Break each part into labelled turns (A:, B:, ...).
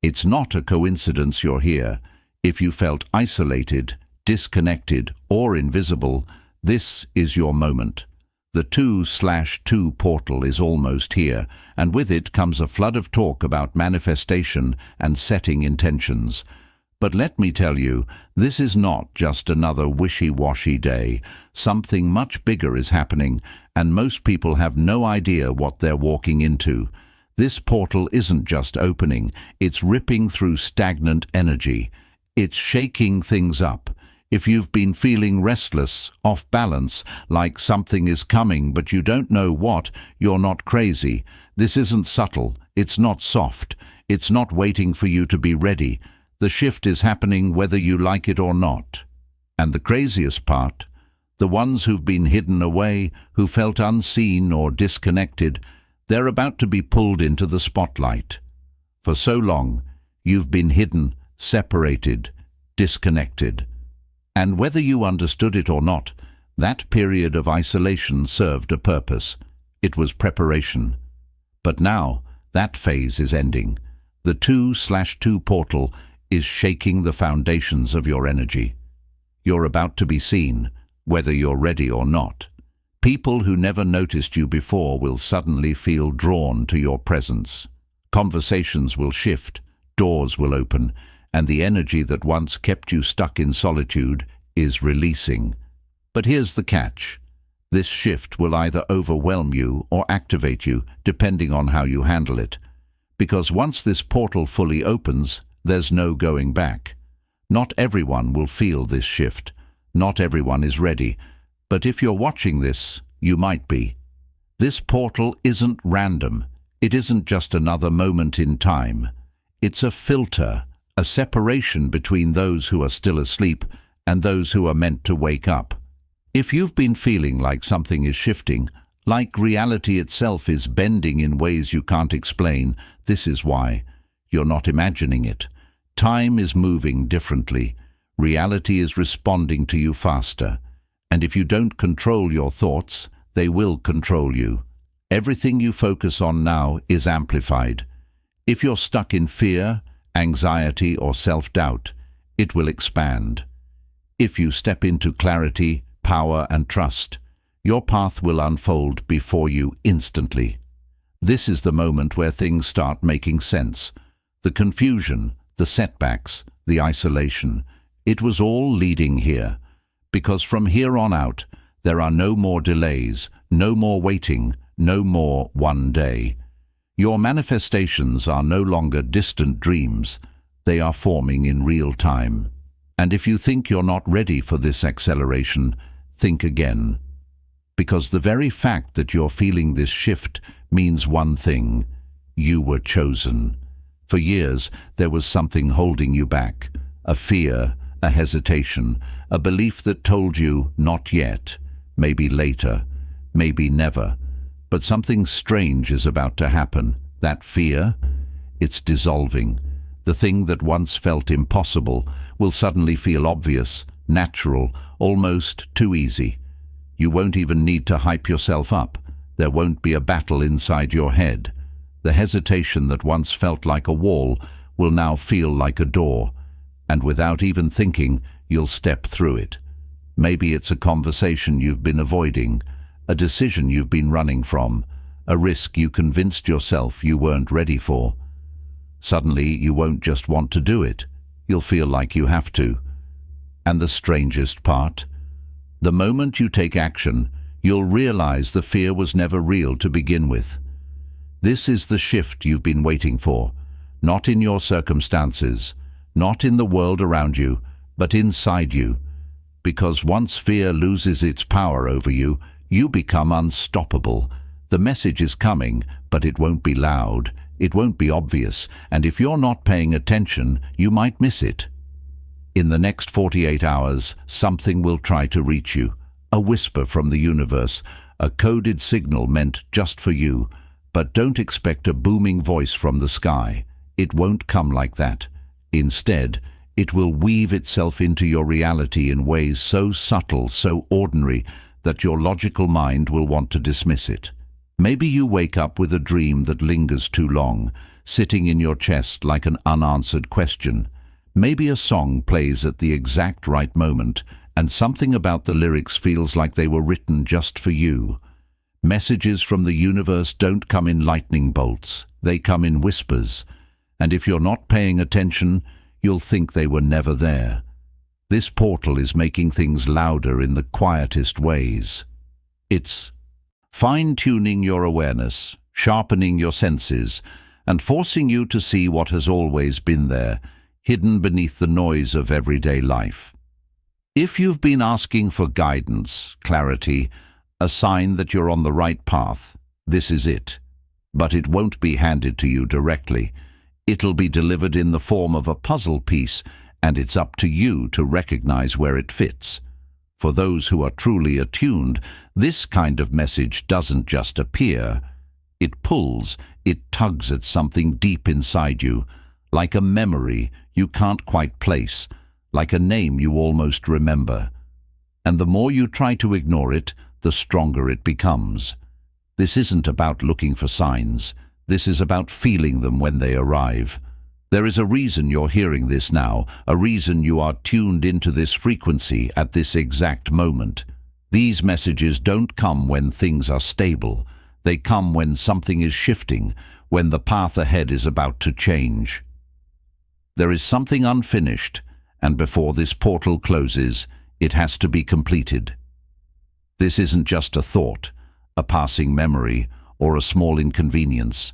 A: It's not a coincidence you're here. If you felt isolated, disconnected, or invisible, this is your moment. The 2/2 portal is almost here, and with it comes a flood of talk about manifestation and setting intentions. But let me tell you, this is not just another wishy-washy day. Something much bigger is happening, and most people have no idea what they're walking into. This portal isn't just opening, it's ripping through stagnant energy. It's shaking things up. If you've been feeling restless, off balance, like something is coming but you don't know what, you're not crazy. This isn't subtle, it's not soft, it's not waiting for you to be ready. The shift is happening whether you like it or not. And the craziest part, the ones who've been hidden away, who felt unseen or disconnected, they're about to be pulled into the spotlight. For so long, you've been hidden, separated, disconnected. And whether you understood it or not, that period of isolation served a purpose. It was preparation. But now, that phase is ending. The 2/2 portal is shaking the foundations of your energy. You're about to be seen, whether you're ready or not. People who never noticed you before will suddenly feel drawn to your presence. Conversations will shift, doors will open, and the energy that once kept you stuck in solitude is releasing. But here's the catch. This shift will either overwhelm you or activate you, depending on how you handle it. Because once this portal fully opens, there's no going back. Not everyone will feel this shift. Not everyone is ready. But if you're watching this, you might be. This portal isn't random. It isn't just another moment in time. It's a filter, a separation between those who are still asleep and those who are meant to wake up. If you've been feeling like something is shifting, like reality itself is bending in ways you can't explain, this is why. You're not imagining it. Time is moving differently. Reality is responding to you faster. And if you don't control your thoughts, they will control you. Everything you focus on now is amplified. If you're stuck in fear, anxiety, or self-doubt, it will expand. If you step into clarity, power, and trust, your path will unfold before you instantly. This is the moment where things start making sense. The confusion, the setbacks, the isolation, it was all leading here. Because from here on out, there are no more delays, no more waiting, no more one day. Your manifestations are no longer distant dreams. They are forming in real time. And if you think you're not ready for this acceleration, think again. Because the very fact that you're feeling this shift means one thing: you were chosen. For years, there was something holding you back, a fear, a hesitation, a belief that told you, not yet, maybe later, maybe never. But something strange is about to happen. That fear, it's dissolving. The thing that once felt impossible will suddenly feel obvious, natural, almost too easy. You won't even need to hype yourself up. There won't be a battle inside your head. The hesitation that once felt like a wall will now feel like a door. And without even thinking, you'll step through it. Maybe it's a conversation you've been avoiding, a decision you've been running from, a risk you convinced yourself you weren't ready for. Suddenly, you won't just want to do it. You'll feel like you have to. And the strangest part? The moment you take action, you'll realize the fear was never real to begin with. This is the shift you've been waiting for, not in your circumstances, not in the world around you, but inside you. Because once fear loses its power over you, you become unstoppable. The message is coming, but it won't be loud, it won't be obvious, and if you're not paying attention, you might miss it. In the next 48 hours, something will try to reach you. A whisper from the universe, a coded signal meant just for you. But don't expect a booming voice from the sky. It won't come like that. Instead, it will weave itself into your reality in ways so subtle, so ordinary, that your logical mind will want to dismiss it. Maybe you wake up with a dream that lingers too long, sitting in your chest like an unanswered question. Maybe a song plays at the exact right moment, and something about the lyrics feels like they were written just for you. Messages from the universe don't come in lightning bolts, they come in whispers, and if you're not paying attention, you'll think they were never there. This portal is making things louder in the quietest ways. It's fine-tuning your awareness, sharpening your senses, and forcing you to see what has always been there, hidden beneath the noise of everyday life. If you've been asking for guidance, clarity, a sign that you're on the right path, this is it. But it won't be handed to you directly. It'll be delivered in the form of a puzzle piece, and it's up to you to recognize where it fits. For those who are truly attuned, this kind of message doesn't just appear. It pulls, it tugs at something deep inside you, like a memory you can't quite place, like a name you almost remember. And the more you try to ignore it, the stronger it becomes. This isn't about looking for signs. This is about feeling them when they arrive. There is a reason you're hearing this now, a reason you are tuned into this frequency at this exact moment. These messages don't come when things are stable. They come when something is shifting, when the path ahead is about to change. There is something unfinished, and before this portal closes, it has to be completed. This isn't just a thought, a passing memory, or a small inconvenience.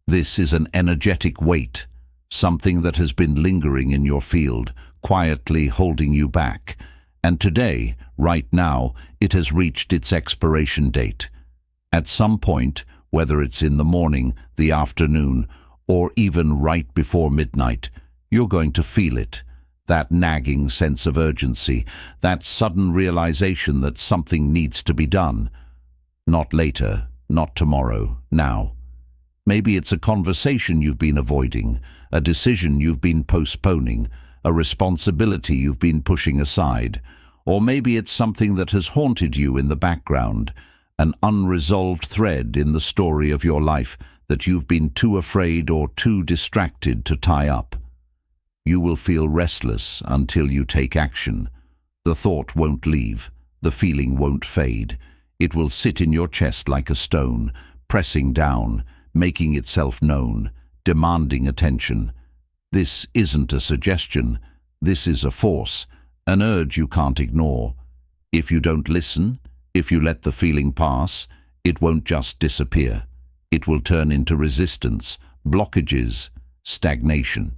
A: This is an energetic weight, something that has been lingering in your field, quietly holding you back. And today, right now, it has reached its expiration date. At some point, whether it's in the morning, the afternoon, or even right before midnight, you're going to feel it. That nagging sense of urgency, that sudden realization that something needs to be done. Not later, not tomorrow, now. Maybe it's a conversation you've been avoiding, a decision you've been postponing, a responsibility you've been pushing aside, or maybe it's something that has haunted you in the background, an unresolved thread in the story of your life that you've been too afraid or too distracted to tie up. You will feel restless until you take action. The thought won't leave, the feeling won't fade. It will sit in your chest like a stone, pressing down, making itself known, demanding attention. This isn't a suggestion, this is a force, an urge you can't ignore. If you don't listen, if you let the feeling pass, it won't just disappear. It will turn into resistance, blockages, stagnation.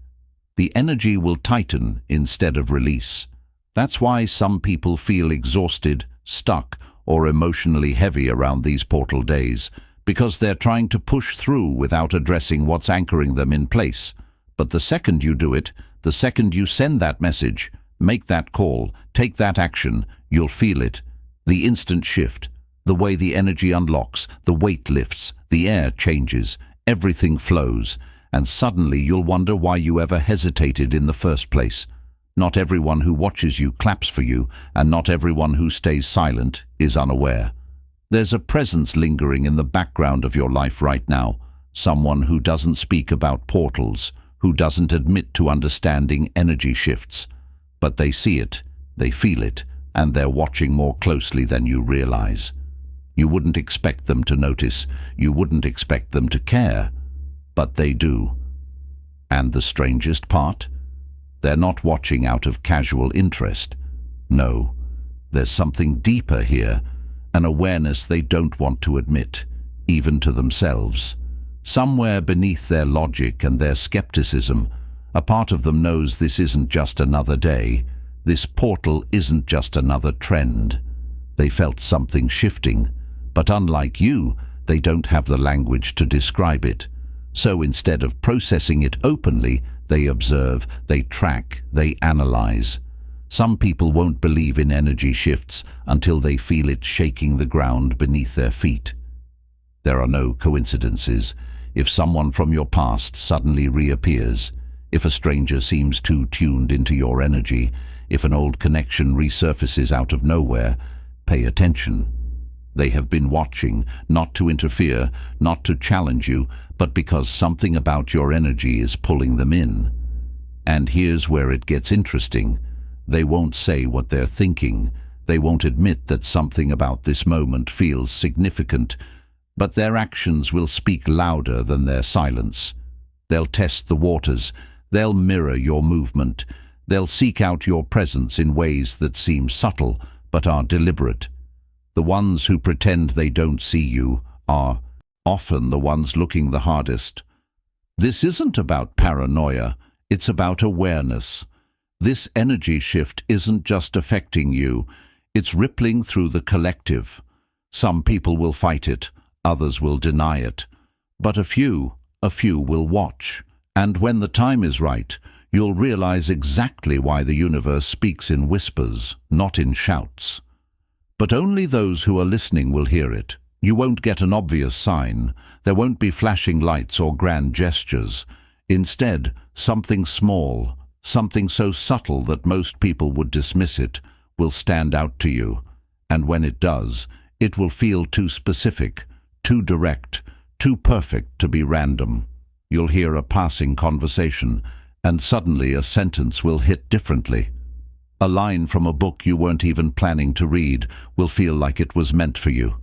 A: The energy will tighten instead of release. That's why some people feel exhausted, stuck, or emotionally heavy around these portal days, because they're trying to push through without addressing what's anchoring them in place. But the second you do it, the second you send that message, make that call, take that action, you'll feel it. The instant shift, the way the energy unlocks, the weight lifts, the air changes, everything flows, and suddenly you'll wonder why you ever hesitated in the first place. Not everyone who watches you claps for you, and not everyone who stays silent is unaware. There's a presence lingering in the background of your life right now, someone who doesn't speak about portals, who doesn't admit to understanding energy shifts. But they see it, they feel it, and they're watching more closely than you realize. You wouldn't expect them to notice, you wouldn't expect them to care, but they do. And the strangest part? They're not watching out of casual interest. No, there's something deeper here, an awareness they don't want to admit, even to themselves. Somewhere beneath their logic and their skepticism, a part of them knows this isn't just another day, this portal isn't just another trend. They felt something shifting, but unlike you, they don't have the language to describe it. So instead of processing it openly, they observe, they track, they analyze. Some people won't believe in energy shifts until they feel it shaking the ground beneath their feet. There are no coincidences. If someone from your past suddenly reappears, if a stranger seems too tuned into your energy, if an old connection resurfaces out of nowhere, pay attention. They have been watching, not to interfere, not to challenge you, but because something about your energy is pulling them in. And here's where it gets interesting. They won't say what they're thinking. They won't admit that something about this moment feels significant, but their actions will speak louder than their silence. They'll test the waters. They'll mirror your movement. They'll seek out your presence in ways that seem subtle but are deliberate. The ones who pretend they don't see you are often the ones looking the hardest. This isn't about paranoia, it's about awareness. This energy shift isn't just affecting you, it's rippling through the collective. Some people will fight it, others will deny it. But a few will watch. And when the time is right, you'll realize exactly why the universe speaks in whispers, not in shouts. But only those who are listening will hear it. You won't get an obvious sign. There won't be flashing lights or grand gestures. Instead, something small, something so subtle that most people would dismiss it, will stand out to you. And when it does, it will feel too specific, too direct, too perfect to be random. You'll hear a passing conversation, and suddenly a sentence will hit differently. A line from a book you weren't even planning to read will feel like it was meant for you.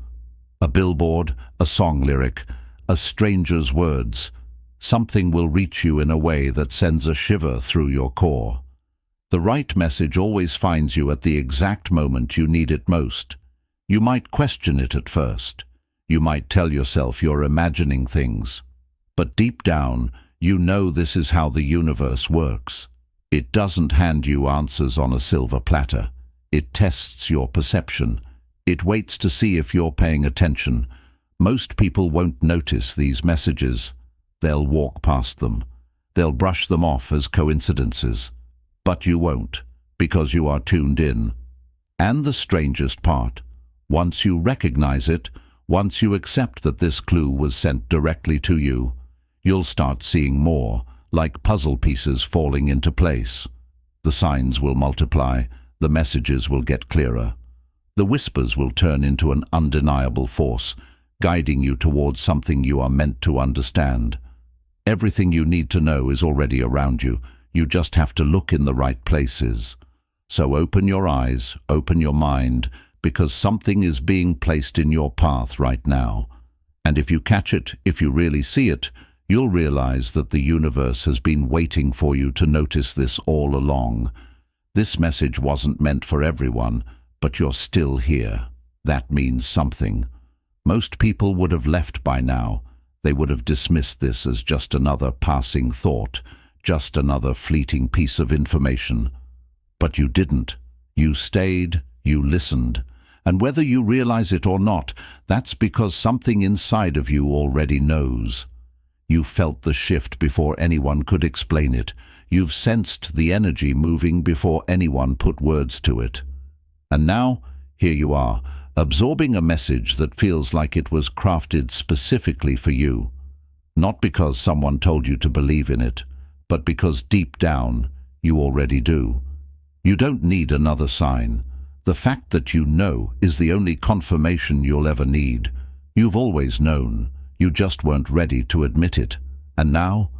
A: A billboard, a song lyric, a stranger's words. Something will reach you in a way that sends a shiver through your core. The right message always finds you at the exact moment you need it most. You might question it at first. You might tell yourself you're imagining things. But deep down, you know this is how the universe works. It doesn't hand you answers on a silver platter. It tests your perception. It waits to see if you're paying attention. Most people won't notice these messages. They'll walk past them. They'll brush them off as coincidences. But you won't, because you are tuned in. And the strangest part, once you recognize it, once you accept that this clue was sent directly to you, you'll start seeing more, like puzzle pieces falling into place. The signs will multiply, the messages will get clearer. The whispers will turn into an undeniable force, guiding you towards something you are meant to understand. Everything you need to know is already around you. You just have to look in the right places. So open your eyes, open your mind, because something is being placed in your path right now. And if you catch it, if you really see it, you'll realize that the universe has been waiting for you to notice this all along. This message wasn't meant for everyone, but you're still here. That means something. Most people would have left by now. They would have dismissed this as just another passing thought, just another fleeting piece of information. But you didn't. You stayed, you listened. And whether you realize it or not, that's because something inside of you already knows. You felt the shift before anyone could explain it. You've sensed the energy moving before anyone put words to it. And now, here you are, absorbing a message that feels like it was crafted specifically for you. Not because someone told you to believe in it, but because deep down, you already do. You don't need another sign. The fact that you know is the only confirmation you'll ever need. You've always known. You just weren't ready to admit it. And now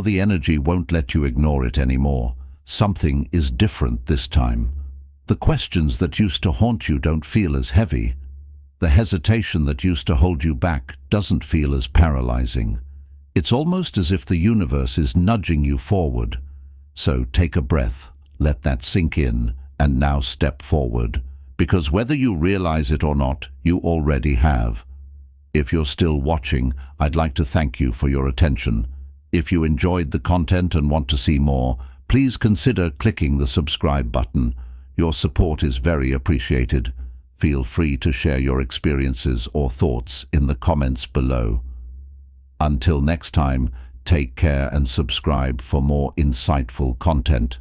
A: the energy won't let you ignore it anymore. Something is different this time. The questions that used to haunt you don't feel as heavy. The hesitation that used to hold you back doesn't feel as paralyzing. It's almost as if the universe is nudging you forward. So take a breath, let that sink in, and now step forward. Because whether you realize it or not, you already have. If you're still watching, I'd like to thank you for your attention. If you enjoyed the content and want to see more, please consider clicking the subscribe button. Your support is very appreciated. Feel free to share your experiences or thoughts in the comments below. Until next time, take care and subscribe for more insightful content.